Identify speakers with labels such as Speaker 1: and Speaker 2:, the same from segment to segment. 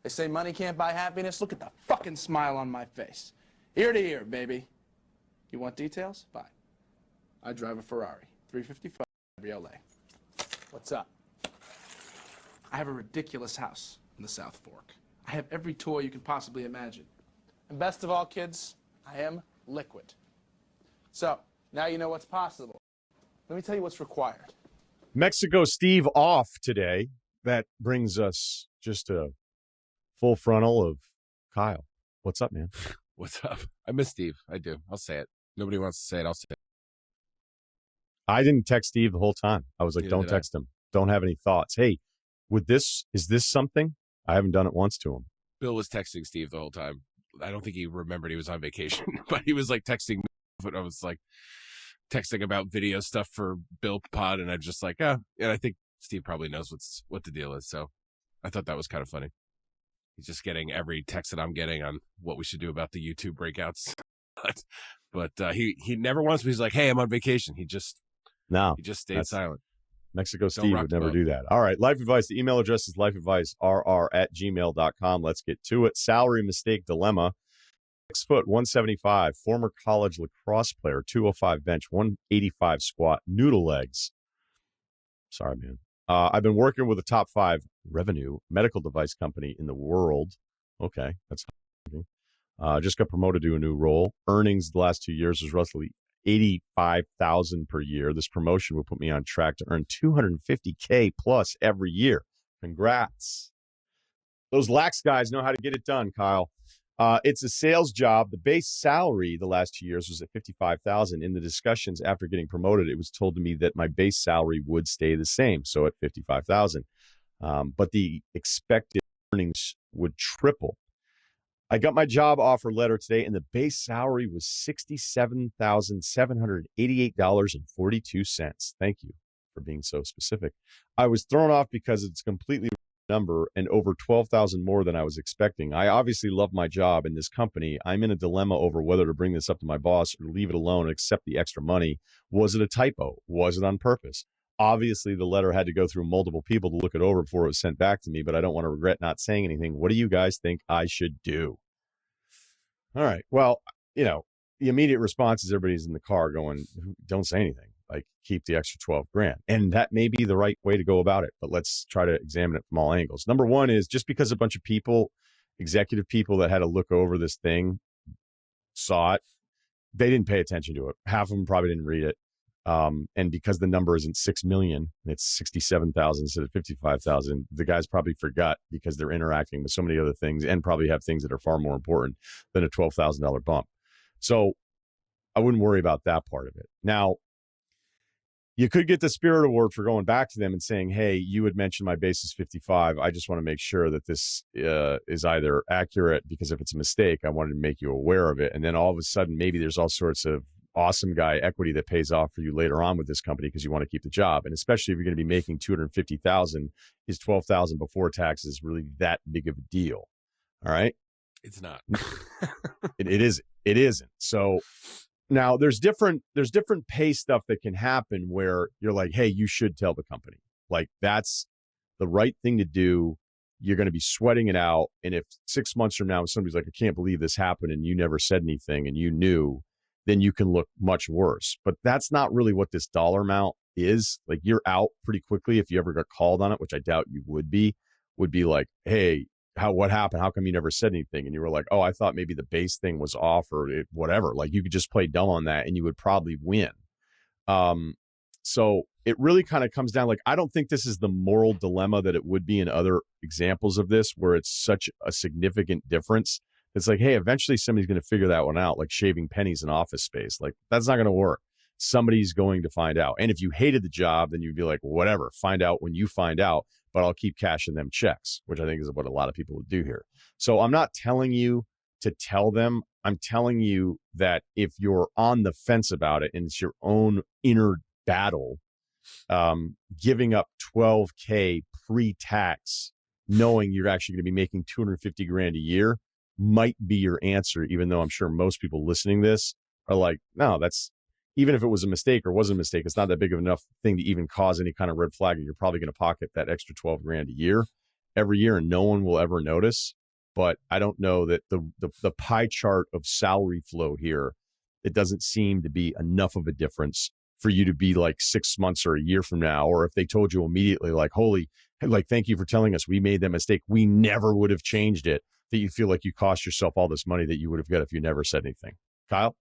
Speaker 1: They say money can't buy happiness. Look at the fucking smile on my face. Ear to ear, baby. You want details? Fine. I drive a Ferrari, 355 cabriolet. What's up? I have a ridiculous house in the South Fork. I have every toy you can possibly imagine. And best of all, kids, I am liquid. So, now you know what's possible. Let me tell you what's required.
Speaker 2: Mexico Steve off today. That brings us just a full frontal of Kyle. What's up, man?
Speaker 3: What's up? I miss Steve. I do. I'll say it. Nobody wants to say it. I'll say it.
Speaker 2: I didn't text Steve the whole time. I was like, don't text him. Don't have any thoughts. Hey, is this something? I haven't done it once to him.
Speaker 3: Bill was texting Steve the whole time. I don't think he remembered he was on vacation, but he was like texting me. But I was like texting about video stuff for Bill Pod, and I'm just like, and I think Steve probably knows what the deal is. So I thought that was kind of funny. He's just getting every text that I'm getting on what we should do about the YouTube breakouts. but he never once was like, hey, I'm on vacation. He just stayed silent.
Speaker 2: Mexico Steve would never do that. All right. Life advice. The email address is lifeadvicerr@gmail.com. Let's get to it. Salary mistake dilemma. 6 foot, 175, former college lacrosse player, 205 bench, 185 squat, noodle legs. Sorry, man. I've been working with a top 5 revenue medical device company in the world. Okay. That's just got promoted to a new role. Earnings the last 2 years was roughly $85,000 per year. This promotion will put me on track to earn $250K plus every year. Congrats. Those lax guys know how to get it done, Kyle. It's a sales job. The base salary the last 2 years was at $55,000. In the discussions after getting promoted, it was told to me that my base salary would stay the same, so at $55,000. But the expected earnings would triple. I got my job offer letter today, and the base salary was $67,788.42. Thank you for being so specific. I was thrown off because it's completely number and over 12,000 more than I was expecting. I obviously love my job in this company. I'm in a dilemma over whether to bring this up to my boss or leave it alone and accept the extra money. Was it a typo? Was it on purpose? Obviously, the letter had to go through multiple people to look it over before it was sent back to me, but I don't want to regret not saying anything. What do you guys think I should do? All right. Well, the immediate response is everybody's in the car going, don't say anything. Like, keep the extra 12 grand. And that may be the right way to go about it, but let's try to examine it from all angles. Number one is just because a bunch of people, executive people that had to look over this thing saw it, they didn't pay attention to it. Half of them probably didn't read it. And because the number isn't 6 million, it's 67,000 instead of 55,000, the guys probably forgot because they're interacting with so many other things and probably have things that are far more important than a $12,000 bump. So I wouldn't worry about that part of it. Now, you could get the Spirit Award for going back to them and saying, hey, you had mentioned my base is 55. I just want to make sure that this is either accurate, because if it's a mistake, I wanted to make you aware of it. And then all of a sudden, maybe there's all sorts of awesome guy equity that pays off for you later on with this company because you want to keep the job. And especially if you're going to be making $250,000, is $12,000 before taxes really that big of a deal? All right.
Speaker 3: It's not.
Speaker 2: It isn't. So now there's different pay stuff that can happen where you're like, hey, you should tell the company. Like, that's the right thing to do. You're going to be sweating it out. And if 6 months from now, somebody's like, I can't believe this happened, and you never said anything and you knew, then you can look much worse. But that's not really what this dollar amount is. Like, you're out pretty quickly if you ever got called on it, which I doubt you would be like, hey, what happened? How come you never said anything? And you were like, oh, I thought maybe the base thing was off or whatever. Like, you could just play dumb on that and you would probably win. So it really kind of comes down, like, I don't think this is the moral dilemma that it would be in other examples of this, where it's such a significant difference. It's like, hey, eventually somebody's going to figure that one out, like shaving pennies in office space. Like, that's not going to work. Somebody's going to find out. And if you hated the job, then you'd be like, whatever, find out when you find out, but I'll keep cashing them checks, which I think is what a lot of people would do here. So I'm not telling you to tell them. I'm telling you that if you're on the fence about it and it's your own inner battle, giving up $12K pre-tax, knowing you're actually going to be making $250 grand a year, might be your answer, even though I'm sure most people listening to this are like, no, that's, even if it was a mistake or wasn't a mistake, it's not that big of enough thing to even cause any kind of red flag. And you're probably going to pocket that extra 12 grand a year. every year and no one will ever notice. But I don't know that the pie chart of salary flow here, it doesn't seem to be enough of a difference for you to be like 6 months or a year from now, or if they told you immediately, like, thank you for telling us we made that mistake, we never would have changed it, that you feel like you cost yourself all this money that you would have got if you never said anything. Kyle?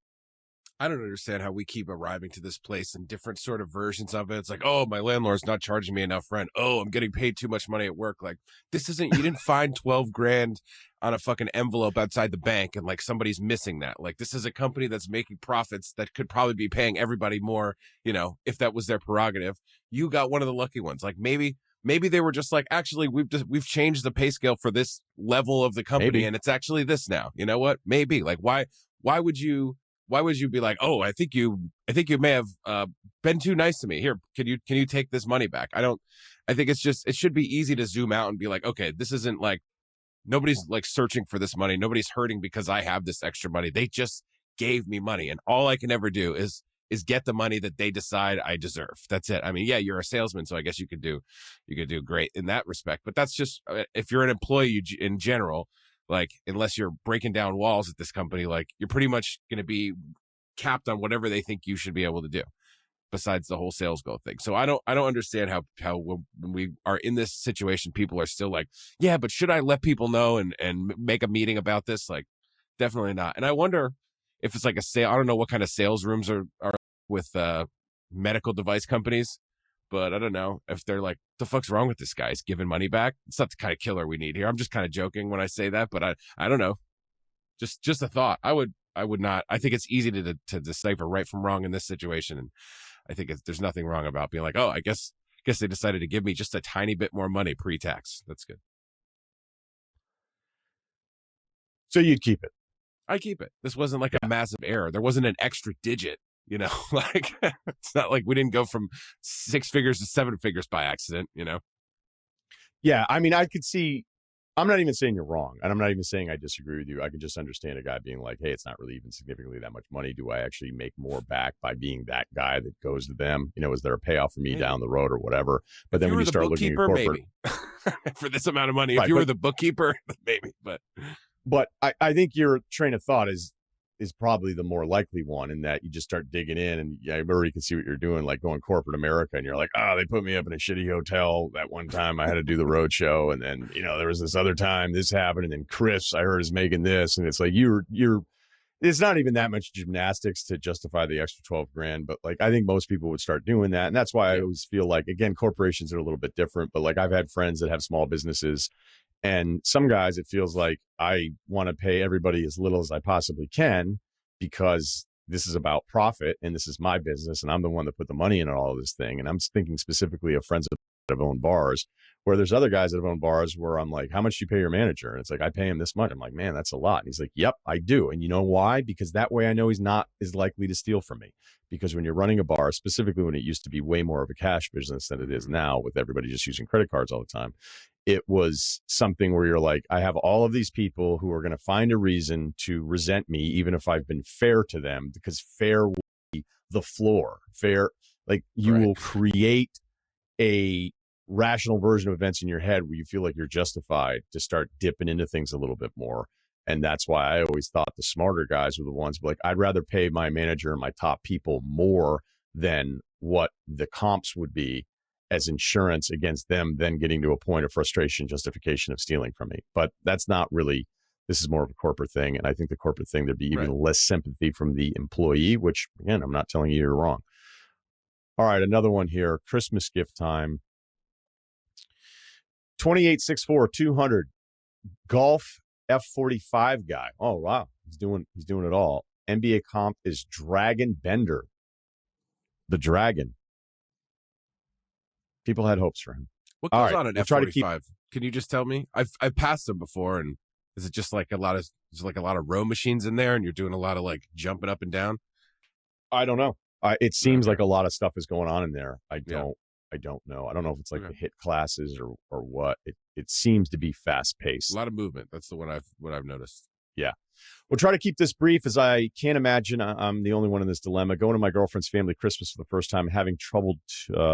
Speaker 3: I don't understand how we keep arriving to this place in different sort of versions of it. It's like, oh, my landlord's not charging me enough rent. Oh, I'm getting paid too much money at work. Like, this isn't, you didn't find 12 grand on a fucking envelope outside the bank and like somebody's missing that. Like, this is a company that's making profits that could probably be paying everybody more, you know, if that was their prerogative. You got one of the lucky ones. Like, maybe they were just like, actually, we've changed the pay scale for this level of the company, and it's actually this now. You know what? Maybe. Like, why would you be like, oh, I think you may have been too nice to me. Here, can you take this money back? I think it should be easy to zoom out and be like, okay, this isn't like, nobody's like searching for this money. Nobody's hurting because I have this extra money. They just gave me money, and all I can ever do is get the money that they decide I deserve. That's it. I mean, yeah, you're a salesman, so I guess you could do great in that respect. But that's just, if you're an employee in general, like, unless you're breaking down walls at this company, like, you're pretty much going to be capped on whatever they think you should be able to do, besides the whole sales goal thing. So I don't understand how when we are in this situation, people are still like, yeah, but should I let people know and make a meeting about this? Like, definitely not. And I wonder if it's like a sale. I don't know what kind of sales rooms are with medical device companies, but I don't know if they're like, the fuck's wrong with this guy? He's giving money back. It's not the kind of killer we need here. I'm just kind of joking when I say that, but I don't know. Just a thought. I would not. I think it's easy to decipher right from wrong in this situation, and I think there's nothing wrong about being like, oh, I guess they decided to give me just a tiny bit more money pre-tax. That's good.
Speaker 2: So you'd keep it?
Speaker 3: I keep it. This wasn't like a massive error. There wasn't an extra digit. You know, like, it's not like we didn't go from 6 figures to 7 figures by accident, you know?
Speaker 2: Yeah. I mean, I could see, I'm not even saying you're wrong, and I'm not even saying I disagree with you. I can just understand a guy being like, hey, it's not really even significantly that much money. Do I actually make more back by being that guy that goes to them? You know, is there a payoff for me down the road or whatever? But then when you start looking at corporate,
Speaker 3: maybe. For this amount of money, if you were the bookkeeper, maybe. But
Speaker 2: I think your train of thought is probably the more likely one, in that you just start digging in, and I already can see what you're doing, like going corporate America, and you're like, oh, they put me up in a shitty hotel that one time I had to do the road show, and then, you know, there was this other time this happened, and then Chris, I heard, is making this, and it's like you're it's not even that much gymnastics to justify the extra 12 grand, but like, I think most people would start doing that. And that's why I always feel like, again, corporations are a little bit different, but like, I've had friends that have small businesses, and some guys, it feels like I want to pay everybody as little as I possibly can, because this is about profit and this is my business and I'm the one that put the money in all of this thing. And I'm thinking specifically of friends that have owned bars, where there's other guys that have owned bars where I'm like, how much do you pay your manager? And it's like, I pay him this much. I'm like, man, that's a lot. And he's like, yep, I do. And you know why? Because that way I know he's not as likely to steal from me. Because when you're running a bar, specifically when it used to be way more of a cash business than it is now, with everybody just using credit cards all the time, it was something where you're like, I have all of these people who are going to find a reason to resent me, even if I've been fair to them, because fair will be the floor. Fair, like, you will create a rational version of events in your head where you feel like you're justified to start dipping into things a little bit more. And that's why I always thought the smarter guys were the ones, like, I'd rather pay my manager and my top people more than what the comps would be as insurance against them then getting to a point of frustration, justification of stealing from me. But that's not really, this is more of a corporate thing. And I think the corporate thing, there'd be even less sympathy from the employee, which, again, I'm not telling you you're wrong. All right, another one here. Christmas gift time. 2864 200 golf F45 guy. Oh, wow. He's doing it all. NBA comp is Dragon Bender. The Dragon. People had hopes for him.
Speaker 3: What goes on an F45? Can you just tell me? I've passed them before, and is it just like a lot of row machines in there, and you're doing a lot of like jumping up and down?
Speaker 2: I don't know. It seems like a lot of stuff is going on in there. I don't know. I don't know if it's like the hit classes or what. It seems to be fast paced.
Speaker 3: A lot of movement. That's what I've noticed.
Speaker 2: Yeah. We'll try to keep this brief, as I can't imagine I'm the only one in this dilemma. Going to my girlfriend's family Christmas for the first time, having trouble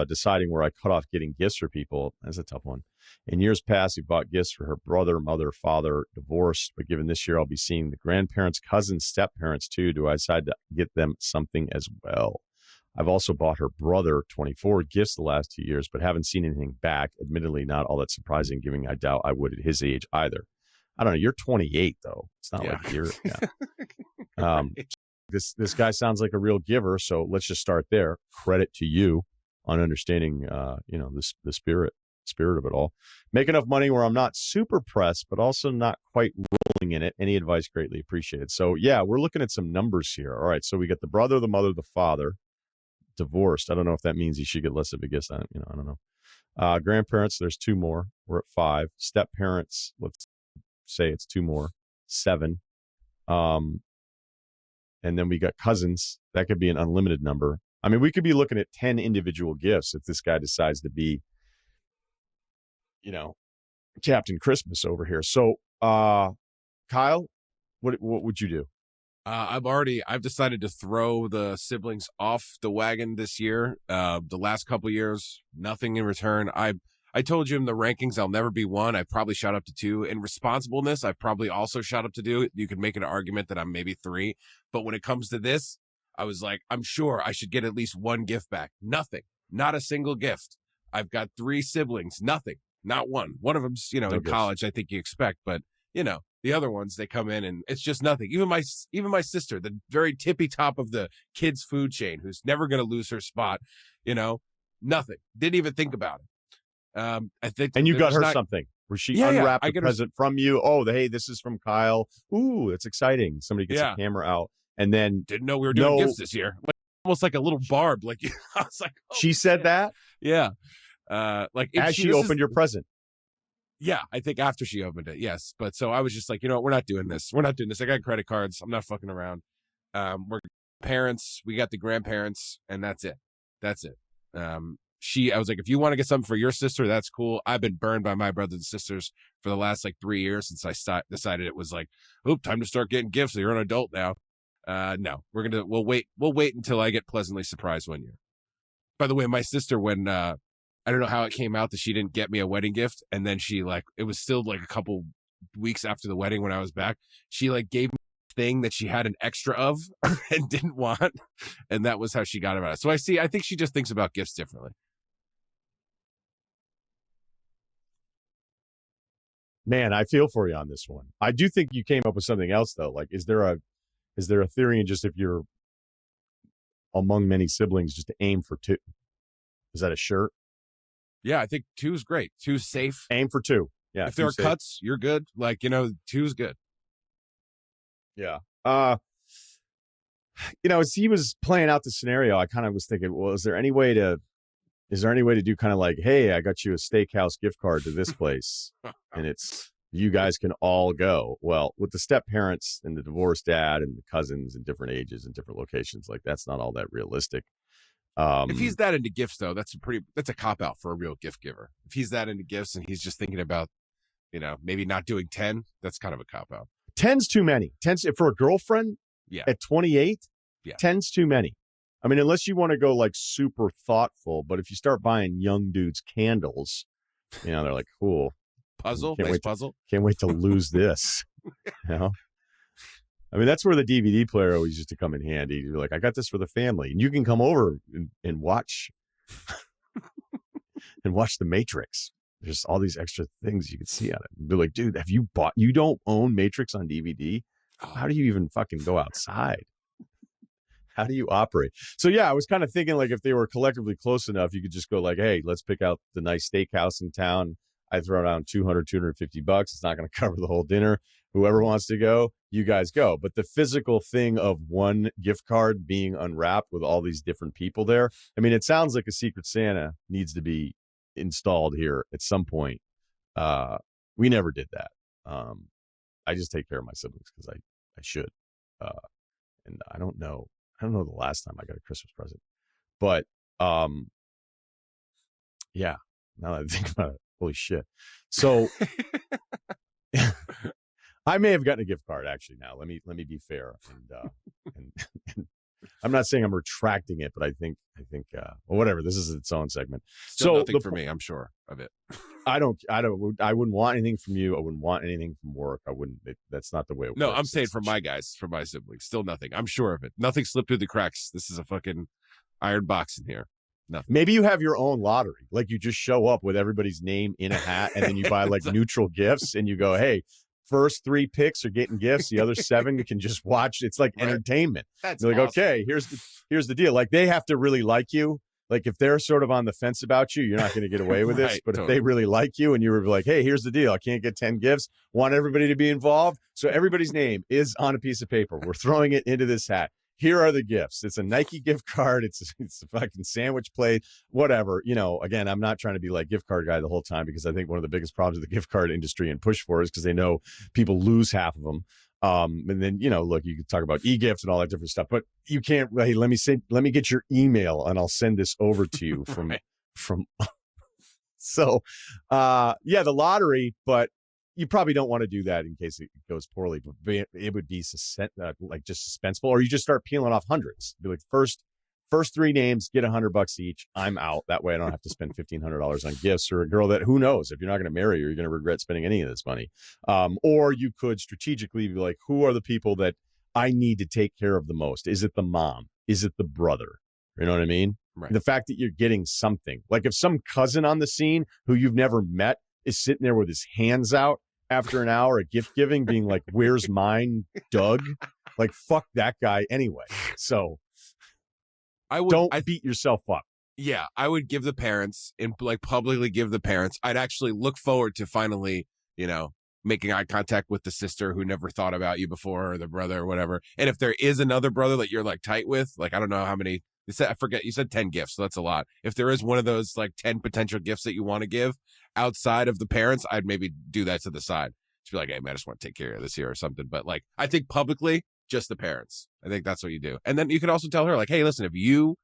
Speaker 2: deciding where I cut off getting gifts for people. That's a tough one. In years past, we bought gifts for her brother, mother, father, divorced. But given this year, I'll be seeing the grandparents, cousins, step-parents too. Do I decide to get them something as well? I've also bought her brother, 24, gifts the last 2 years, but haven't seen anything back. Admittedly, not all that surprising, given I doubt I would at his age either. I don't know. You're 28, though. It's not like you're. Yeah.
Speaker 3: Right.
Speaker 2: This guy sounds like a real giver. So let's just start there. Credit to you on understanding, the spirit of it all. Make enough money where I'm not super pressed, but also not quite rolling in it. Any advice greatly appreciated. So yeah, we're looking at some numbers here. All right. So we got the brother, the mother, the father, divorced. I don't know if that means he should get less of a gift. I don't know. Grandparents, there's 2 more. We're at 5. Step parents, let's say it's 2 more, 7. And then we got cousins. That could be an unlimited number. I mean, we could be looking at 10 individual gifts if this guy decides to be, Captain Christmas over here. So, Kyle, what would you do?
Speaker 3: I've decided to throw the siblings off the wagon this year. The last couple years, nothing in return. I told you in the rankings, I'll never be 1. I probably shot up to 2. In responsibleness, I probably also shot up to 2. You could make an argument that I'm maybe 3. But when it comes to this, I was like, I'm sure I should get at least 1 gift back. Nothing. Not a single gift. I've got 3 siblings. Nothing. Not 1. One of them's,
Speaker 2: No
Speaker 3: in
Speaker 2: gifts.
Speaker 3: college, I think you expect. But, the other ones, they come in and it's just nothing. Even my sister, the very tippy top of the kids' food chain, who's never going to lose her spot, nothing. Didn't even think about it. I think,
Speaker 2: and you got her something where she unwrapped a present from you. Oh, hey, this is from Kyle. Ooh, that's exciting. Somebody gets a camera out, and then
Speaker 3: didn't know we were doing gifts this year. Almost like a little Barb. Like I was like, oh,
Speaker 2: she said that.
Speaker 3: Yeah.
Speaker 2: As she opened your present.
Speaker 3: Yeah, I think after she opened it. Yes, but so I was just like, we're not doing this. We're not doing this. I got credit cards. I'm not fucking around. We're parents. We got the grandparents, and that's it. That's it. I was like, if you want to get something for your sister, that's cool. I've been burned by my brothers and sisters for the last 3 years since I decided it was like, time to start getting gifts. You're an adult now. No, we'll wait until I get pleasantly surprised one year. By the way, my sister, when, I don't know how it came out that she didn't get me a wedding gift. And then she it was still a couple weeks after the wedding when I was back, she gave me a thing that she had an extra of and didn't want. And that was how she got about it. So I think she just thinks about gifts differently.
Speaker 2: Man, I feel for you on this one. I do think you came up with something else though. Like, is there a theory in just if you're among many siblings, just to aim for 2? Is that a shirt?
Speaker 3: Yeah, I think 2 is great. 2 is safe.
Speaker 2: Aim for 2. Yeah.
Speaker 3: If there are cuts, you're good. 2 is good.
Speaker 2: Yeah. As he was playing out the scenario, I kind of was thinking, well, is there any way to do kind of like, hey, I got you a steakhouse gift card to this place and it's, you guys can all go. Well, with the step parents and the divorced dad and the cousins in different ages and different locations, that's not all that realistic.
Speaker 3: If he's that into gifts, though, that's a cop out for a real gift giver. If he's that into gifts and he's just thinking about, maybe not doing 10, that's kind of a cop out.
Speaker 2: 10's too many. 10's for a girlfriend.
Speaker 3: Yeah.
Speaker 2: At 28.
Speaker 3: Yeah.
Speaker 2: 10's too many. I mean, unless you want to go super thoughtful, but if you start buying young dudes candles, they're like, cool.
Speaker 3: Puzzle, puzzle.
Speaker 2: Can't wait to lose this. I mean, that's where the DVD player always used to come in handy. You're like, I got this for the family, and you can come over and watch The Matrix. There's all these extra things you can see on it. They're like, dude, you don't own Matrix on DVD? How do you even fucking go outside? How do you operate? So yeah, I was kind of thinking if they were collectively close enough, you could just go hey, let's pick out the nice steakhouse in town. I throw down $250. It's not going to cover the whole dinner. Whoever wants to go, you guys go. But the physical thing of one gift card being unwrapped with all these different people there, I mean, it sounds like a Secret Santa needs to be installed here at some point. We never did that. I just take care of my siblings because I should. And I don't know the last time I got a Christmas present. But yeah, now that I think about it, holy shit. So I may have gotten a gift card actually. Now let me be fair, and I'm not saying I'm retracting it, but I think well, whatever. This is its own segment.
Speaker 3: Still
Speaker 2: So
Speaker 3: nothing for me, I'm sure of it.
Speaker 2: I wouldn't want anything from you. I wouldn't want anything from work. I wouldn't. That's not the way it
Speaker 3: No,
Speaker 2: works.
Speaker 3: I'm saying from my guys, from my siblings. Still nothing. I'm sure of it. Nothing slipped through the cracks. This is a fucking iron box in here. Nothing.
Speaker 2: Maybe you have your own lottery. Like you just show up with everybody's name in a hat, and then you buy like neutral gifts, and you go, "Hey, first 3 picks are getting gifts. The other 7 can just watch." It's like entertainment.
Speaker 3: That's
Speaker 2: You're like,
Speaker 3: awesome.
Speaker 2: okay, here's the deal. Like they have to really like you. Like if they're sort of on the fence about you, you're not going to get away with this.
Speaker 3: Right,
Speaker 2: But
Speaker 3: totally.
Speaker 2: if they really like you and you were like, hey, here's the deal. I can't get 10 gifts. Want everybody to be involved. So everybody's name is on a piece of paper. We're throwing it into this hat. Here are the gifts. It's a Nike gift card. It's a fucking sandwich plate, whatever. You know, again, I'm not trying to be like gift card guy the whole time because I think one of the biggest problems of the gift card industry and push for is because they know people lose half of them. And then, you know, look, you could talk about e-gifts and all that different stuff, but you can't, hey, let me get your email and I'll send this over to you from, so, yeah, the lottery, but you probably don't want to do that in case it goes poorly, but it would be like just suspenseful, or you just start peeling off hundreds. Be like, first 3 names, get $100 each. I'm out. That way I don't have to spend $1,500 on gifts or a girl that, who knows, if you're not going to marry her, you're going to regret spending any of this money. Or you could strategically be like, who are the people that I need to take care of the most? Is it the mom? Is it the brother? You know what I mean?
Speaker 3: Right.
Speaker 2: The fact that you're getting something, like if some cousin on the scene who you've never met is sitting there with his hands out after an hour of gift giving, being like, where's mine, Doug? Like, fuck that guy anyway. So don't beat yourself up.
Speaker 3: Yeah, I would give the parents, and like publicly give the parents. I'd actually look forward to finally, you know, making eye contact with the sister who never thought about you before, or the brother or whatever. And if there is another brother that you're like tight with, like I don't know how many. I forget, you said 10 gifts, so that's a lot. If there is one of those like 10 potential gifts that you want to give outside of the parents, I'd maybe do that to the side. Just be like, hey man, I just want to take care of this here or something. But like, I think publicly, just the parents. I think that's what you do. And then you could also tell her like, hey, listen, if you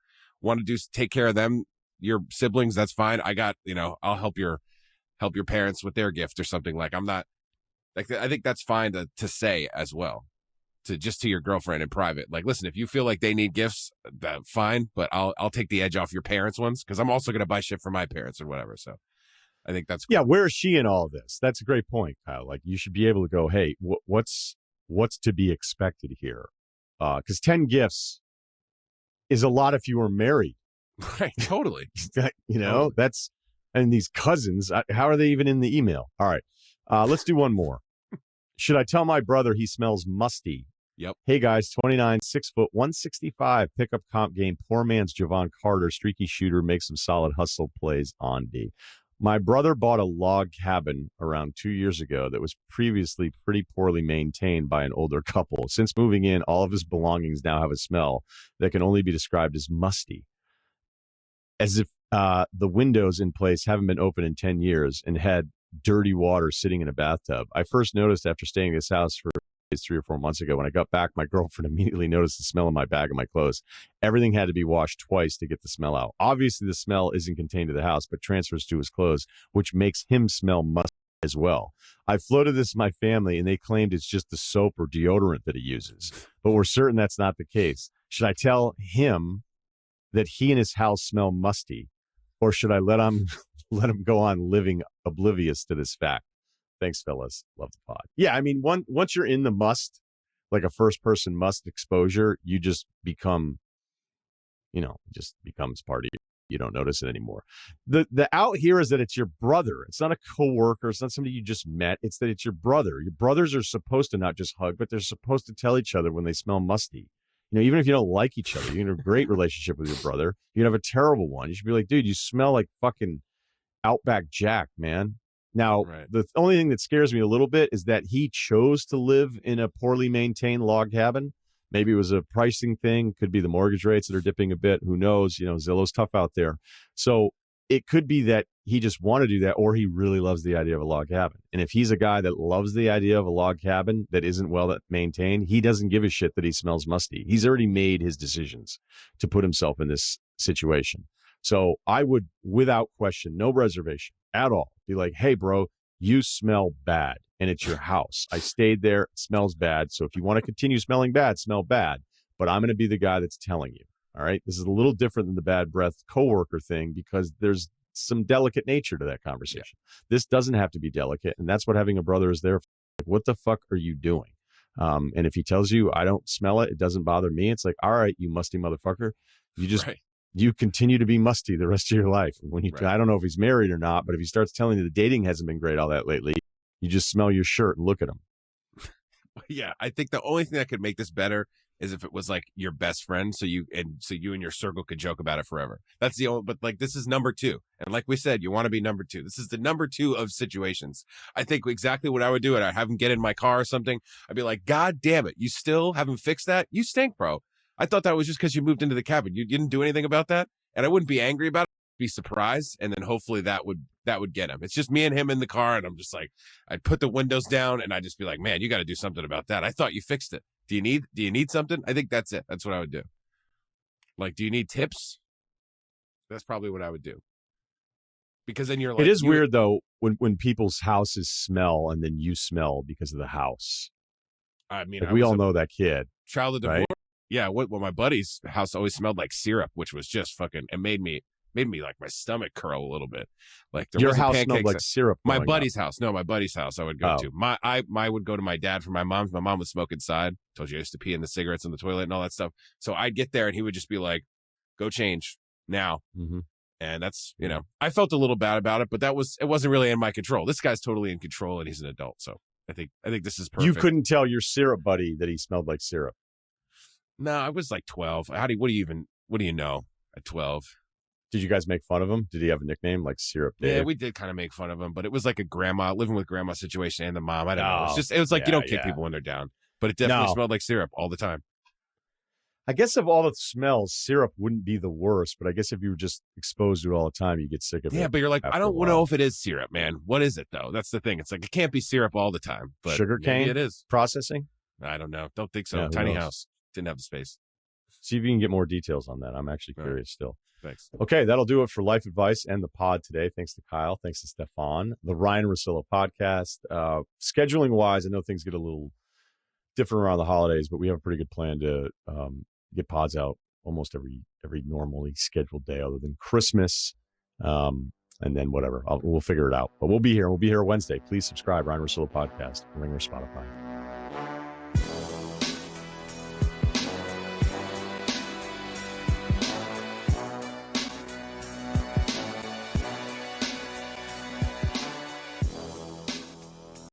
Speaker 3: want to take care of them, your siblings, that's fine. I got, you know, I'll help your parents with their gift or something. Like I'm not like, I think that's fine to say as well. To your girlfriend in private, like, listen, if you feel like they need gifts, fine, but I'll take the edge off your parents' ones because I'm also going to buy shit for my parents or whatever. So I think that's cool.
Speaker 2: Yeah. Where is she in all this? That's a great point, Kyle. Like you should be able to go, hey, what's to be expected here? Because 10 gifts is a lot if you were married.
Speaker 3: Right. Totally.
Speaker 2: You know, that's, and these cousins, how are they even in the email? All right. Let's do one more. Should I tell my brother he smells musty?
Speaker 3: Yep.
Speaker 2: Hey guys, 29, 6 foot, 165, pickup comp game, poor man's Javon Carter, streaky shooter, makes some solid hustle plays on D. My brother bought a log cabin around 2 years ago that was previously pretty poorly maintained by an older couple. Since moving in, all of his belongings now have a smell that can only be described as musty, as if the windows in place haven't been open in 10 years and had dirty water sitting in a bathtub. I first noticed after staying in this house for 3 or 4 months ago. When I got back, my girlfriend immediately noticed the smell in my bag and my clothes. Everything had to be washed twice to get the smell out. Obviously, the smell isn't contained to the house, but transfers to his clothes, which makes him smell musty as well. I floated this to my family, and they claimed it's just the soap or deodorant that he uses, but we're certain that's not the case. Should I tell him that he and his house smell musty, or should I let him go on living oblivious to this fact? Thanks, fellas. Love the pod. Yeah, I mean, once you're in the must, like a first-person must exposure, you just become, it just becomes part of you. You don't notice it anymore. The out here is that it's your brother. It's not a coworker. It's not somebody you just met. It's that it's your brother. Your brothers are supposed to not just hug, but they're supposed to tell each other when they smell musty. Even if you don't like each other, you can have a great relationship with your brother. You can have a terrible one. You should be like, dude, you smell like fucking Outback Jack, man. Now, right. The only thing that scares me a little bit is that he chose to live in a poorly maintained log cabin. Maybe it was a pricing thing. Could be the mortgage rates that are dipping a bit. Who knows? Zillow's tough out there. So it could be that he just wanted to do that, or he really loves the idea of a log cabin. And if he's a guy that loves the idea of a log cabin that isn't well maintained, he doesn't give a shit that he smells musty. He's already made his decisions to put himself in this situation. So I would, without question, no reservation at all, be like, hey, bro, You smell bad, and it's your house. I stayed there. It smells bad. So if you want to continue smelling bad, smell bad. But I'm going to be the guy that's telling you. All right. This is a little different than the bad breath coworker thing because there's some delicate nature to that conversation. Yeah. This doesn't have to be delicate. And that's what having a brother is there for. Like, what the fuck are you doing? And if he tells you, I don't smell it, it doesn't bother me. It's like, all right, you musty motherfucker. You just, you continue to be musty the rest of your life. When you, I don't know if he's married or not, but if he starts telling you the dating hasn't been great all that lately, you just smell your shirt and look at him.
Speaker 3: Yeah. I think the only thing that could make this better is if it was like your best friend. So you and your circle could joke about it forever. That's the only, but like, this is number 2. And like we said, you want to be number 2. This is the number 2 of situations. I think exactly what I would do. I'd have him get in my car or something. I'd be like, God damn it. You still haven't fixed that? You stink, bro. I thought that was just because you moved into the cabin. You didn't do anything about that. And I wouldn't be angry about it. I'd be surprised. And then hopefully that would get him. It's just me and him in the car. And I'm just like, I'd put the windows down and I'd just be like, man, you got to do something about that. I thought you fixed it. Do you need something? I think that's it. That's what I would do. Like, do you need tips? That's probably what I would do. Because then you're like,
Speaker 2: it is weird though when people's houses smell and then you smell because of the house.
Speaker 3: I mean,
Speaker 2: like we all know that kid.
Speaker 3: Child of divorce.
Speaker 2: Right?
Speaker 3: Yeah. Well, my buddy's house always smelled like syrup, which was just fucking. It made me like my stomach curl a little bit. Like
Speaker 2: your house smelled like syrup.
Speaker 3: My buddy's house. No, my buddy's house. I would go to. I would go to my dad for my mom's. My mom would smoke inside. Told you I used to pee in the cigarettes in the toilet and all that stuff. So I'd get there and he would just be like, "Go change now." Mm-hmm. And that's, I felt a little bad about it, but it wasn't really in my control. This guy's totally in control and he's an adult. So I think this is perfect.
Speaker 2: You couldn't tell your syrup buddy that he smelled like syrup.
Speaker 3: No, I was like 12. What do you know at 12?
Speaker 2: Did you guys make fun of him? Did he have a nickname like Syrup Dave?
Speaker 3: Yeah, we did kind of make fun of him, but it was like a living with grandma situation and the mom. I don't know. It was like, you don't kick people when they're down, but it definitely smelled like syrup all the time.
Speaker 2: I guess of all the smells, syrup wouldn't be the worst, but I guess if you were just exposed to it all the time, you get sick of it.
Speaker 3: Yeah, but you're like, I don't know if it is syrup, man. What is it though? That's the thing. It's like, it can't be syrup all the time, but
Speaker 2: sugarcane.
Speaker 3: Maybe it is
Speaker 2: processing.
Speaker 3: I don't know. Don't think so. Tiny house. Didn't have the space.
Speaker 2: See if you can get more details on that. I'm actually curious still.
Speaker 3: Thanks.
Speaker 2: Okay, that'll do it for Life Advice and the pod today. Thanks to Kyle. Thanks to Stefan. The Ryen Russillo podcast. Scheduling wise, I know things get a little different around the holidays, but we have a pretty good plan to get pods out almost every normally scheduled day other than Christmas. And then whatever. We'll figure it out. But we'll be here. We'll be here Wednesday. Please subscribe. Ryen Russillo podcast. Ringer, Spotify.